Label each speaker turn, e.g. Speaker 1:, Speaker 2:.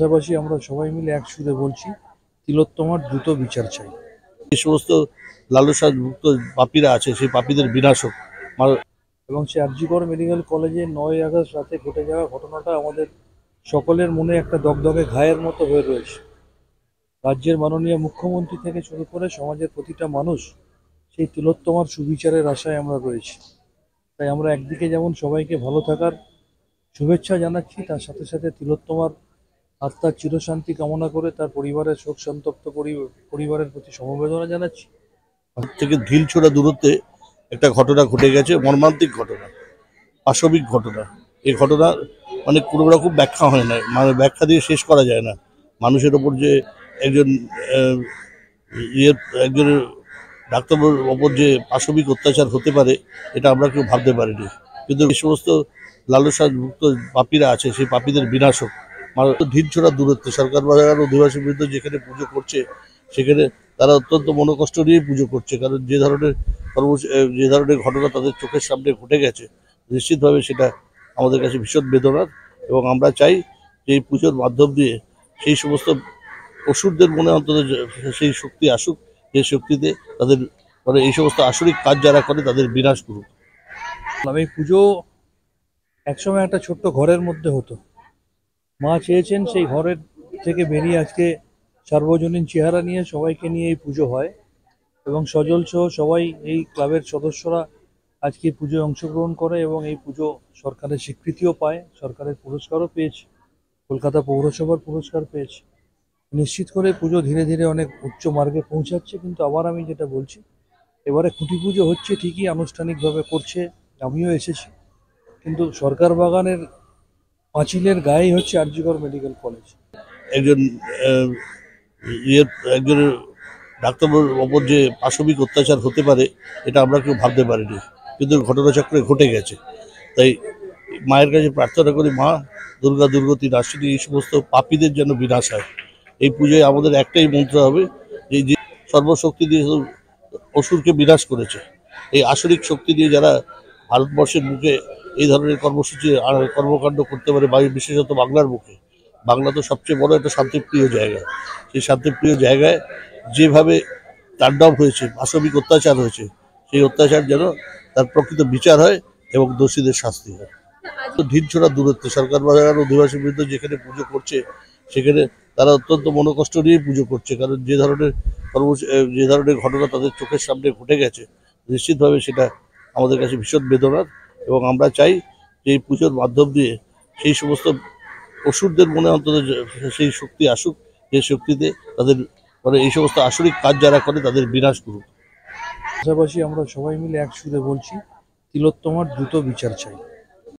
Speaker 1: পাশাপাশি আমরা সবাই মিলে এক সুরে বলছি, তিলোত্তমার দ্রুত বিচার চাই।
Speaker 2: এই সমস্ত লালসামুক্ত পাপীরা আছে সেই পাপীদের বিনাশ হোক।
Speaker 1: এবং সে আরজিকর মেডিকেল কলেজে 9ই আগস্ট রাতে ঘটে যাওয়া ঘটনাটা আমাদের সকলের মনে একটা দগদগে ঘায়ের মতো হয়ে রয়েছে। রাজ্যের মাননীয় মুখ্যমন্ত্রী থেকে শুরু করে সমাজের প্রতিটা মানুষ সেই তিলোত্তমার সুবিচারের আশায় আমরা রয়েছি। তাই আমরা একদিকে যেমন সবাইকে ভালো থাকার শুভেচ্ছা জানাচ্ছি, তার সাথে সাথে তিলোত্তমার আত্মার চিরশান্তি কামনা করে তার পরিবারের শোক সন্তপ্ত পরিবারের প্রতি সমবেদনা জানাচ্ছি।
Speaker 2: থেকে ঢিলছোড়া দূরত্বে একটা ঘটনা ঘটে গেছে, মর্মান্তিক ঘটনা, পাশবিক ঘটনা। এই ঘটনা মানে কোনো রকম ব্যাখ্যা হয় না, মানে ব্যাখ্যা দিয়ে শেষ করা যায় না। মানুষের ওপর যে একজন একজনের ডাক্তারের ওপর যে পাশবিক অত্যাচার হতে পারে এটা আমরা কেউ ভাবতে পারিনি। কিন্তু এই সমস্ত লালসামুক্ত পাপীরা আছে সেই পাপীদের বিনাশ হোক। ঢিলছোড়া দূরত্বে সরকার বাজার অধিবাসীর বিরুদ্ধে যেখানে পুজো করছে সেখানে তারা অত্যন্ত মনোকষ্ট নিয়ে পুজো করছে, কারণ যে ধরনের ঘটনা তাদের চোখের সামনে ঘটে গেছে, নিশ্চিতভাবে সেটা আমাদের কাছে ভীষণ বেদনার। এবং আমরা চাই যে এই পুজোর মাধ্যম দিয়ে সেই সমস্ত অসুরদের মনে অন্তত সেই শক্তি আসুক, যে শক্তিতে তাদের মানে এই সমস্ত আসরিক কাজ যারা করে তাদের বিনাশ করুক।
Speaker 1: এই পুজো একসময় একটা ছোট্ট ঘরের মধ্যে হতো। মা চেয়েছেন সেই ঘরের থেকে বেরিয়ে আজকে সার্বজনীন চেহারা নিয়ে সবাইকে নিয়ে এই পুজো হয় এবং সজল সহ সবাই এই ক্লাবের সদস্যরা আজকে পুজোয় অংশগ্রহণ করে এবং এই পুজো সরকারের স্বীকৃতিও পায়, সরকারের পুরস্কারও পেয়েছে, কলকাতা পৌরসভার পুরস্কার পেয়েছে। নিশ্চিত করে পুজো ধীরে ধীরে অনেক উচ্চ মার্গে পৌঁছাচ্ছে। কিন্তু আবার আমি যেটা বলছি, এবারে খুঁটি পুজো হচ্ছে ঠিকই, আনুষ্ঠানিকভাবে করছে, আমিও এসেছি, কিন্তু সরকার বাগানের পাঁচিলের গায়েই হচ্ছে আরজিকর মেডিকেল কলেজ।
Speaker 2: একজন একজনের ডাক্তারের ওপর যে পাশবিক অত্যাচার হতে পারে এটা আমরা কেউ ভাবতে পারিনি, কিন্তু ঘটনাচক্রে ঘটে গেছে। তাই মায়ের কাছে প্রার্থনা করি, মা দুর্গা, দুর্গতি, নাসিনী, এই সমস্ত পাপীদের যেন বিনাশ হয়। এই পুজোয় আমাদের একটাই মন্ত্র হবে, যে সর্বশক্তি দিয়ে অসুরকে বিনাশ করেছে, এই আসরিক শক্তি দিয়ে যারা ভারতবর্ষের বুকে এই ধরনের কর্মসূচি আর কর্মকাণ্ড করতে পারে, বিশেষত বাংলার বুকে। বাংলা তো সবচেয়ে বড় একটা শান্তিপ্রিয় জায়গা। সেই শান্তিপ্রিয় জায়গায় যেভাবে তাণ্ডব হয়েছে, পাশবিক অত্যাচার হয়েছে, সেই অত্যাচার যেন তার প্রকৃত বিচার হয় এবং দোষীদের শাস্তি হয়। ঢিলছোড়া দূরত্বে সরকার বাজার অধিবাসীর বিরুদ্ধে যেখানে পুজো করছে সেখানে তারা অত্যন্ত মনোকষ্ট নিয়ে পুজো করছে, কারণ যে ধরনের ঘটনা তাদের চোখের সামনে ঘটে গেছে, নিশ্চিতভাবে সেটা আমাদের কাছে ভীষণ বেদনার। এবং আমরা চাই যে এই পুজোর মাধ্যম দিয়ে সেই সমস্ত অসুরদের মনে অন্তত সেই শক্তি আসুক, যে শক্তিতে তাদের মানে এই সমস্ত আসরিক কাজ যারা করে তাদের বিনাশ করুক।
Speaker 1: পাশাপাশি আমরা সবাই মিলে এক সুরে বলছি, তিলোত্তমার দ্রুত বিচার চাই।